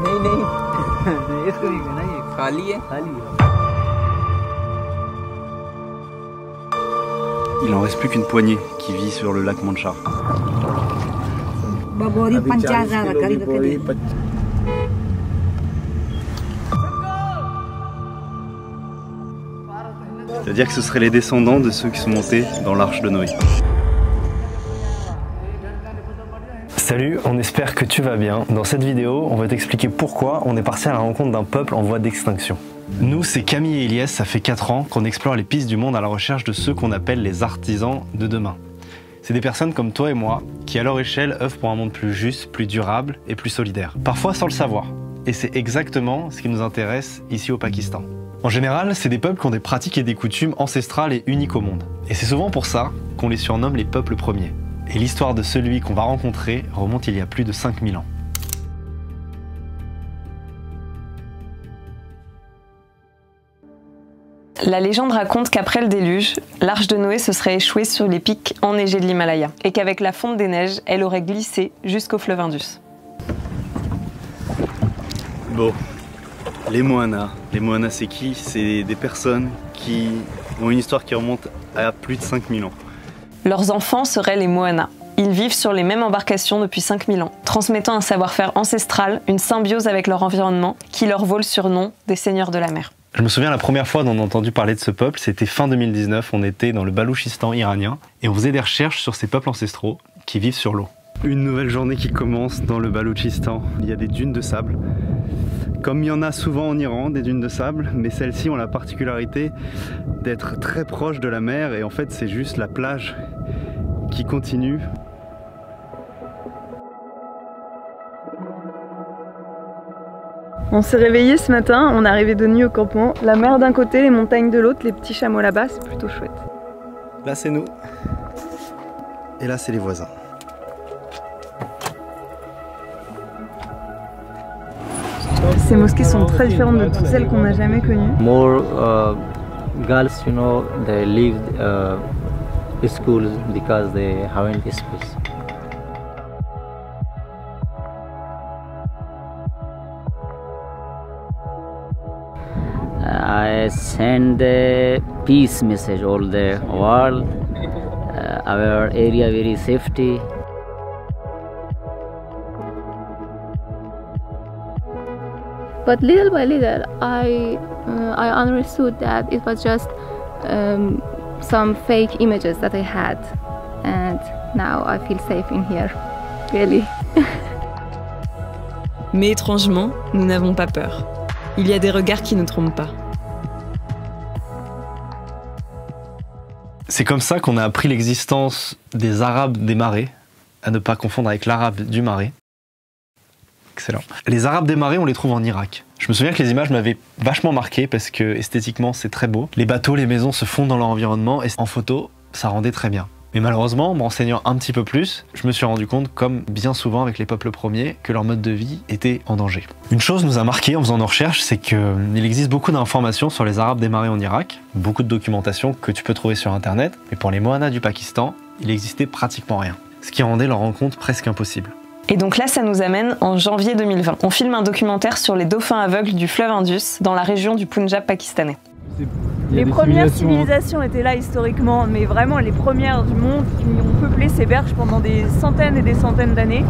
नहीं नहीं इसको नहीं कहना, ये खाली है, खाली है। Il n'en reste plus qu'une poignée qui vit sur le lac Manchar. C'est-à-dire que ce seraient les descendants de ceux qui sont montés dans l'arche de Noé. Salut, on espère que tu vas bien. Dans cette vidéo, on va t'expliquer pourquoi on est parti à la rencontre d'un peuple en voie d'extinction. Nous, c'est Camille et Elias, ça fait 4 ans qu'on explore les pistes du monde à la recherche de ceux qu'on appelle les artisans de demain. C'est des personnes comme toi et moi qui, à leur échelle, œuvrent pour un monde plus juste, plus durable et plus solidaire. Parfois sans le savoir. Et c'est exactement ce qui nous intéresse ici au Pakistan. En général, c'est des peuples qui ont des pratiques et des coutumes ancestrales et uniques au monde. Et c'est souvent pour ça qu'on les surnomme les peuples premiers. Et l'histoire de celui qu'on va rencontrer remonte il y a plus de 5000 ans. La légende raconte qu'après le déluge, l'arche de Noé se serait échouée sur les pics enneigés de l'Himalaya et qu'avec la fonte des neiges, elle aurait glissé jusqu'au fleuve Indus. Bon, les Moana c'est qui? C'est des personnes qui ont une histoire qui remonte à plus de 5000 ans. Leurs enfants seraient les Moana. Ils vivent sur les mêmes embarcations depuis 5000 ans, transmettant un savoir-faire ancestral, une symbiose avec leur environnement, qui leur vaut le surnom des seigneurs de la mer. Je me souviens la première fois dont on a entendu parler de ce peuple, c'était fin 2019, on était dans le Balouchistan iranien et on faisait des recherches sur ces peuples ancestraux qui vivent sur l'eau. Une nouvelle journée qui commence dans le Balouchistan. Il y a des dunes de sable. Comme il y en a souvent en Iran, des dunes de sable, mais celles-ci ont la particularité d'être très proches de la mer et en fait c'est juste la plage qui continue. On s'est réveillé ce matin, on est arrivé de nuit au campement. La mer d'un côté, les montagnes de l'autre, les petits chameaux là-bas, c'est plutôt chouette. Là c'est nous. Et là c'est les voisins. Ces mosquées sont très différentes de toutes celles qu'on n'a jamais connues. More girls, you know, they leave schools because they haven't schools. I send the peace message all the world, our area very safety. But little by little, I understood that it was just some fake images that I had, and now I feel safe in here, really. Mais étrangement, nous n'avons pas peur. Il y a des regards qui ne trompent pas. C'est comme ça qu'on a appris l'existence des Arabes des marais, à ne pas confondre avec l'arabe du marais. Excellent. Les Arabes des marais, on les trouve en Irak. Je me souviens que les images m'avaient vachement marqué parce que esthétiquement c'est très beau. Les bateaux, les maisons se fondent dans leur environnement et en photo, ça rendait très bien. Mais malheureusement, en me renseignant un petit peu plus, je me suis rendu compte, comme bien souvent avec les peuples premiers, que leur mode de vie était en danger. Une chose nous a marqué en faisant nos recherches, c'est qu'il existe beaucoup d'informations sur les Arabes des marais en Irak, beaucoup de documentation que tu peux trouver sur internet, mais pour les Moana du Pakistan, il n'existait pratiquement rien. Ce qui rendait leur rencontre presque impossible. Et donc là, ça nous amène en janvier 2020. On filme un documentaire sur les dauphins aveugles du fleuve Indus, dans la région du Punjab pakistanais. Les premières civilisations étaient là historiquement, mais vraiment les premières du monde qui ont peuplé ces berges pendant des centaines et des centaines d'années.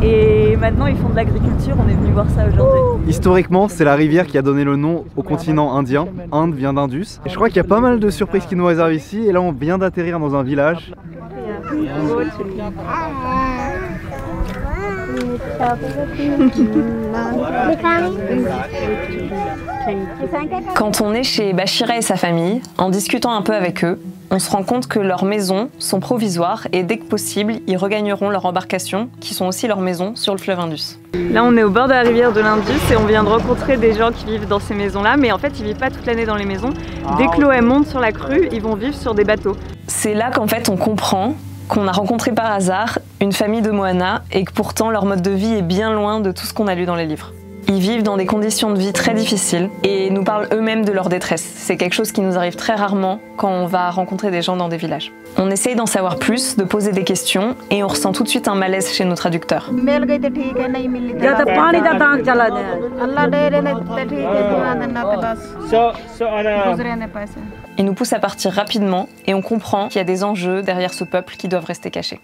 Et maintenant ils font de l'agriculture, on est venu voir ça aujourd'hui. Historiquement, c'est la rivière qui a donné le nom au continent indien. Inde vient d'Indus. Et je crois qu'il y a pas mal de surprises qui nous réservent ici. Et là on vient d'atterrir dans un village. Quand on est chez Bachira et sa famille, en discutant un peu avec eux, on se rend compte que leurs maisons sont provisoires et dès que possible, ils regagneront leur embarcation, qui sont aussi leurs maisons, sur le fleuve Indus. Là on est au bord de la rivière de l'Indus et on vient de rencontrer des gens qui vivent dans ces maisons-là, mais en fait ils vivent pas toute l'année dans les maisons. Dès que l'eau monte sur la crue, ils vont vivre sur des bateaux. C'est là qu'en fait on comprend qu'on a rencontré par hasard une famille de Moana et que pourtant leur mode de vie est bien loin de tout ce qu'on a lu dans les livres. Ils vivent dans des conditions de vie très difficiles et nous parlent eux-mêmes de leur détresse. C'est quelque chose qui nous arrive très rarement quand on va rencontrer des gens dans des villages. On essaye d'en savoir plus, de poser des questions et on ressent tout de suite un malaise chez nos traducteurs. Ils nous poussent à partir rapidement et on comprend qu'il y a des enjeux derrière ce peuple qui doivent rester cachés.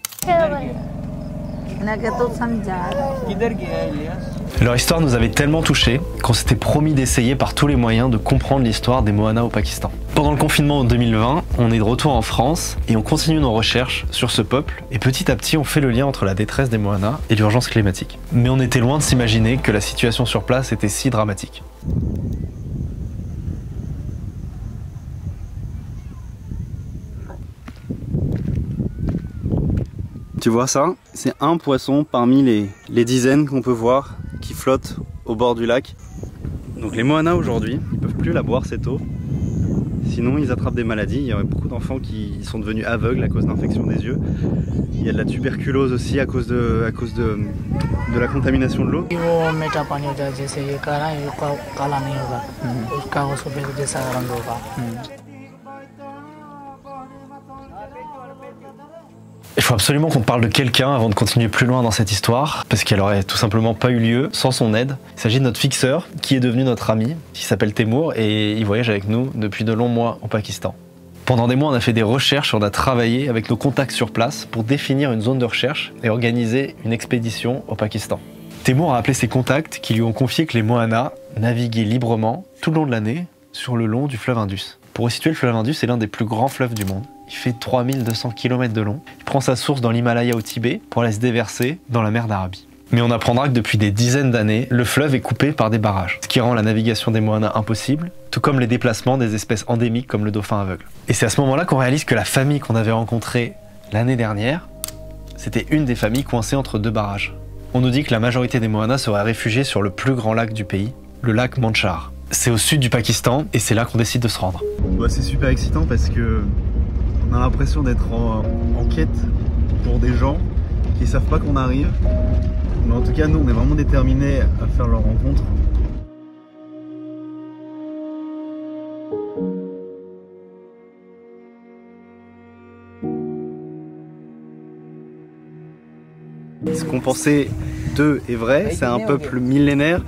Leur histoire nous avait tellement touchés qu'on s'était promis d'essayer par tous les moyens de comprendre l'histoire des Mohana au Pakistan. Pendant le confinement en 2020, on est de retour en France et on continue nos recherches sur ce peuple et petit à petit on fait le lien entre la détresse des Mohana et l'urgence climatique. Mais on était loin de s'imaginer que la situation sur place était si dramatique. Tu vois ça? C'est un poisson parmi les dizaines qu'on peut voir qui flottent au bord du lac. Donc les Mohana aujourd'hui, ils peuvent plus la boire cette eau. Sinon ils attrapent des maladies. Il y a beaucoup d'enfants qui sont devenus aveugles à cause d'infections des yeux. Il y a de la tuberculose aussi à cause de la contamination de l'eau. Il faut absolument qu'on parle de quelqu'un avant de continuer plus loin dans cette histoire, parce qu'elle aurait tout simplement pas eu lieu sans son aide. Il s'agit de notre fixeur, qui est devenu notre ami, qui s'appelle Temour, et il voyage avec nous depuis de longs mois au Pakistan. Pendant des mois, on a fait des recherches, on a travaillé avec nos contacts sur place pour définir une zone de recherche et organiser une expédition au Pakistan. Temour a appelé ses contacts qui lui ont confié que les Mohana naviguaient librement tout le long de l'année sur le long du fleuve Indus. Pour resituer, le fleuve Indus est l'un des plus grands fleuves du monde. Il fait 3200 km de long. Il prend sa source dans l'Himalaya au Tibet pour aller se déverser dans la mer d'Arabie. Mais on apprendra que depuis des dizaines d'années, le fleuve est coupé par des barrages, ce qui rend la navigation des Mohana impossible, tout comme les déplacements des espèces endémiques comme le dauphin aveugle. Et c'est à ce moment-là qu'on réalise que la famille qu'on avait rencontrée l'année dernière, c'était une des familles coincées entre deux barrages. On nous dit que la majorité des Mohana seraient réfugiés sur le plus grand lac du pays, le lac Mandchar. C'est au sud du Pakistan et c'est là qu'on décide de se rendre. Bah, c'est super excitant parce que on a l'impression d'être en quête pour des gens qui savent pas qu'on arrive. Mais en tout cas, nous, on est vraiment déterminés à faire leur rencontre. Ce qu'on pensait d'eux est vrai, c'est un peuple millénaire.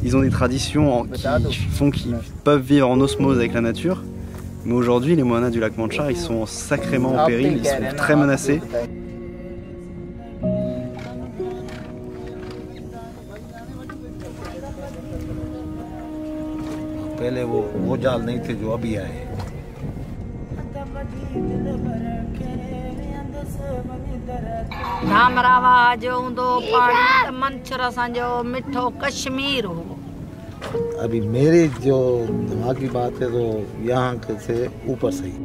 Ils ont des traditions qui font qu'ils peuvent vivre en osmose avec la nature. Mais aujourd'hui, les Mohana du lac Mandchar, ils sont sacrément en péril, ils sont très menacés. अभी मेरी जो दिमाग की बात है तो यहाँ से ऊपर से ही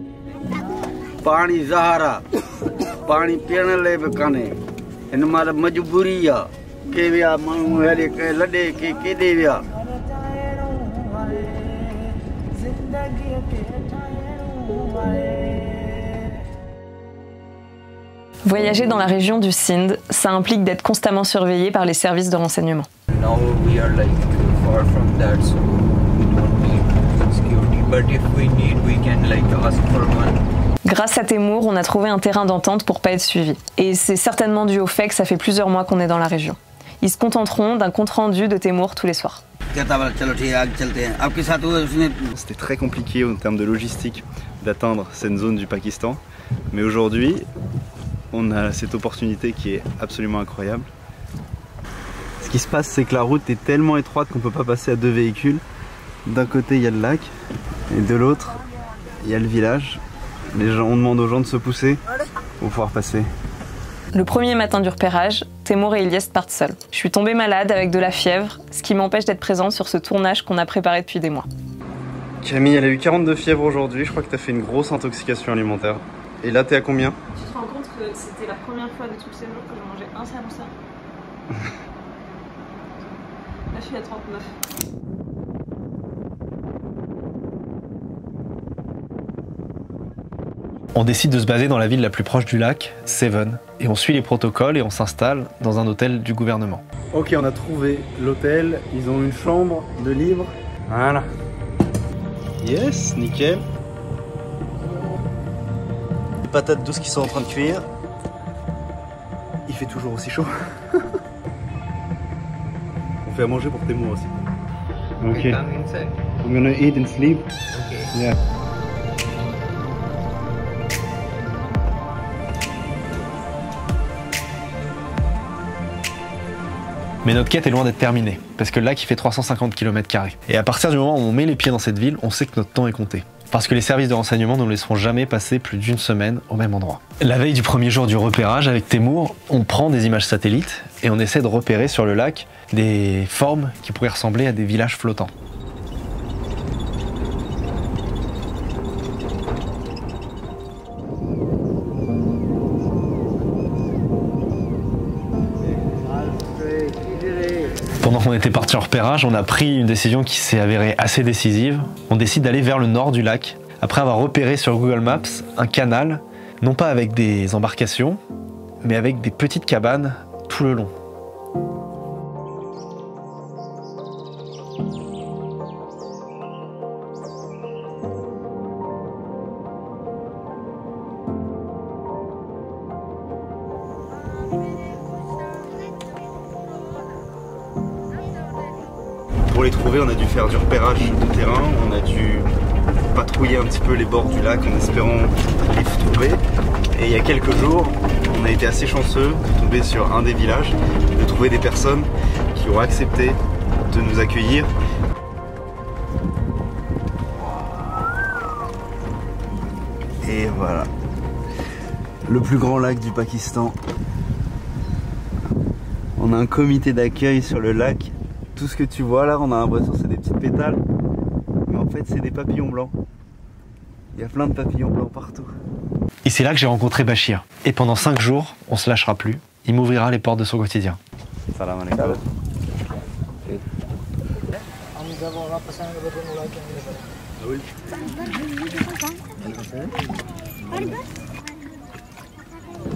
पानी ज़हारा पानी पीने ले भी काने इन मार मजबूरी आ के विया मानू हेले के लडे के दे विया Voyager dans la région du Sindh, ça implique d'être constamment surveillé par les services de renseignement. Now we are like far from that, so we don't need security. But if we need, we can like ask for one. Grâce à Temour, on a trouvé un terrain d'entente pour pas être suivi. Et c'est certainement dû au fait que ça fait plusieurs mois qu'on est dans la région. Ils se contenteront d'un compte-rendu de Temour tous les soirs. C'était très compliqué en termes de logistique d'atteindre cette zone du Pakistan. Mais aujourd'hui, on a cette opportunité qui est absolument incroyable. Ce qui se passe, c'est que la route est tellement étroite qu'on ne peut pas passer à deux véhicules. D'un côté, il y a le lac, et de l'autre, il y a le village. On demande aux gens de se pousser pour pouvoir passer. Le premier matin du repérage, Temour et Ilyes partent seuls. Je suis tombée malade avec de la fièvre, ce qui m'empêche d'être présente sur ce tournage qu'on a préparé depuis des mois. Camille, elle a eu 42 fièvres aujourd'hui. Je crois que tu as fait une grosse intoxication alimentaire. Et là, t'es à combien? Tu te rends compte que c'était la première fois de tout le séjour que je mangeais un samoussa. Là, je suis à 39. On décide de se baser dans la ville la plus proche du lac, Seven, et on suit les protocoles et on s'installe dans un hôtel du gouvernement. Ok, on a trouvé l'hôtel, ils ont une chambre de libre. Voilà. Yes, nickel. Les patates douces qui sont en train de cuire. Il fait toujours aussi chaud. On fait à manger pour tes mots aussi. Ok. I'm gonna eat and sleep. Okay. Yeah. Mais notre quête est loin d'être terminée, parce que le lac il fait 350 km². Et à partir du moment où on met les pieds dans cette ville, on sait que notre temps est compté. Parce que les services de renseignement ne nous laisseront jamais passer plus d'une semaine au même endroit. La veille du premier jour du repérage, avec Temour, on prend des images satellites et on essaie de repérer sur le lac des formes qui pourraient ressembler à des villages flottants. Pendant qu'on était parti en repérage, on a pris une décision qui s'est avérée assez décisive. On décide d'aller vers le nord du lac, après avoir repéré sur Google Maps un canal, non pas avec des embarcations, mais avec des petites cabanes tout le long. Pour les trouver, on a dû faire du repérage de terrain, on a dû patrouiller un petit peu les bords du lac en espérant les trouver. Et il y a quelques jours, on a été assez chanceux de tomber sur un des villages, de trouver des personnes qui ont accepté de nous accueillir. Et voilà, le plus grand lac du Pakistan. On a un comité d'accueil sur le lac. Tout ce que tu vois là, on a l'impression que c'est des petites pétales, mais en fait c'est des papillons blancs. Il y a plein de papillons blancs partout. Et c'est là que j'ai rencontré Bachir. Et pendant 5 jours, on se lâchera plus. Il m'ouvrira les portes de son quotidien. Salam alaikum.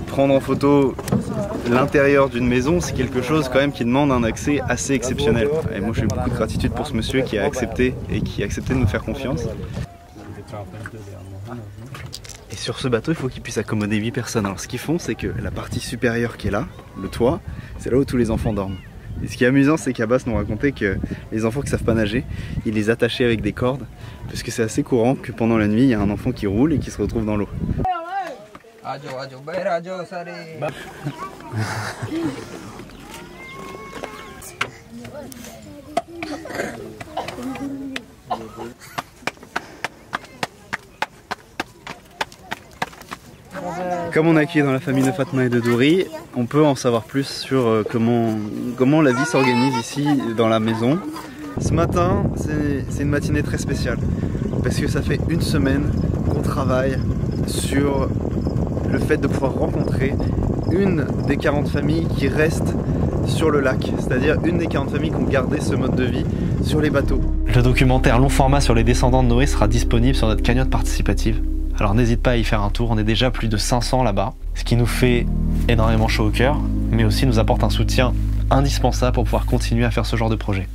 Prendre en photo l'intérieur d'une maison, c'est quelque chose quand même qui demande un accès assez exceptionnel. Et moi j'ai beaucoup de gratitude pour ce monsieur qui a accepté de nous faire confiance. Et sur ce bateau, il faut qu'il puisse accommoder 8 personnes. Alors ce qu'ils font, c'est que la partie supérieure qui est là, le toit, c'est là où tous les enfants dorment. Et ce qui est amusant, c'est qu'Abbas nous racontait que les enfants qui savent pas nager, ils les attachaient avec des cordes, parce que c'est assez courant que pendant la nuit, il y a un enfant qui roule et qui se retrouve dans l'eau. Comme on a accueilli dans la famille de Fatma et de Douri, on peut en savoir plus sur comment la vie s'organise ici dans la maison. Ce matin, c'est une matinée très spéciale parce que ça fait une semaine qu'on travaille sur le fait de pouvoir rencontrer une des 40 familles qui restent sur le lac, c'est-à-dire une des 40 familles qui ont gardé ce mode de vie sur les bateaux. Le documentaire long format sur les descendants de Noé sera disponible sur notre cagnotte participative. Alors n'hésite pas à y faire un tour, on est déjà plus de 500 là-bas, ce qui nous fait énormément chaud au cœur, mais aussi nous apporte un soutien indispensable pour pouvoir continuer à faire ce genre de projet.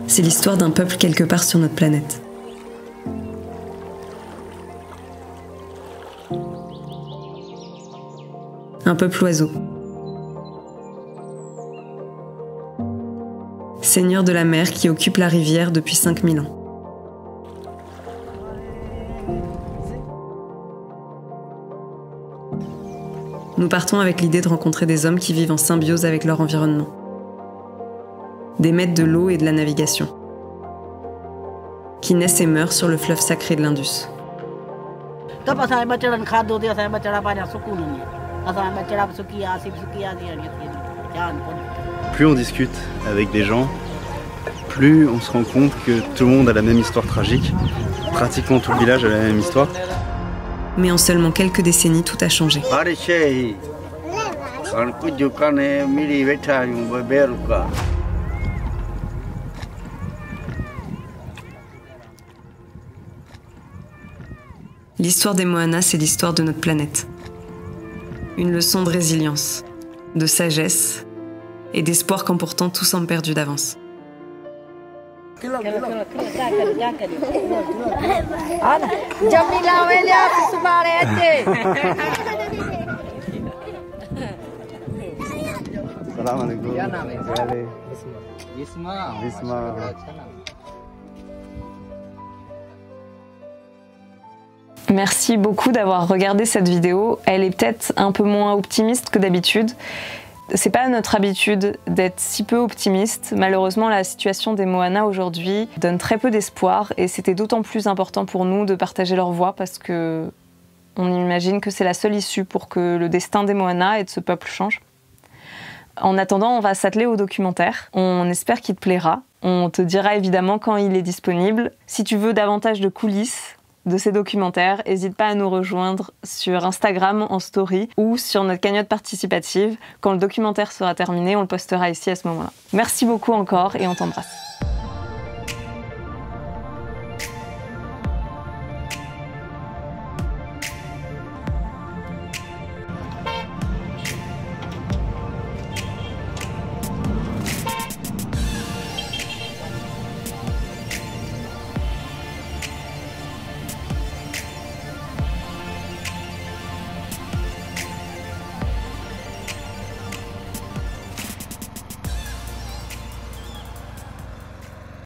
C'est l'histoire d'un peuple quelque part sur notre planète. Un peuple oiseau. Seigneur de la mer qui occupe la rivière depuis 5000 ans. Nous partons avec l'idée de rencontrer des hommes qui vivent en symbiose avec leur environnement. Des maîtres de l'eau et de la navigation, qui naissent et meurent sur le fleuve sacré de l'Indus. Plus on discute avec des gens, plus on se rend compte que tout le monde a la même histoire tragique. Pratiquement tout le village a la même histoire. Mais en seulement quelques décennies, tout a changé. L'histoire des Moana, c'est l'histoire de notre planète. Une leçon de résilience, de sagesse et d'espoir quand pourtant tout semble perdu d'avance. Merci beaucoup d'avoir regardé cette vidéo. Elle est peut-être un peu moins optimiste que d'habitude. C'est pas notre habitude d'être si peu optimiste. Malheureusement, la situation des Moana aujourd'hui donne très peu d'espoir et c'était d'autant plus important pour nous de partager leur voix parce que on imagine que c'est la seule issue pour que le destin des Moana et de ce peuple change. En attendant, on va s'atteler au documentaire. On espère qu'il te plaira. On te dira évidemment quand il est disponible. Si tu veux davantage de coulisses de ces documentaires, n'hésite pas à nous rejoindre sur Instagram en story ou sur notre cagnotte participative. Quand le documentaire sera terminé, on le postera ici à ce moment-là. Merci beaucoup encore et on t'embrasse.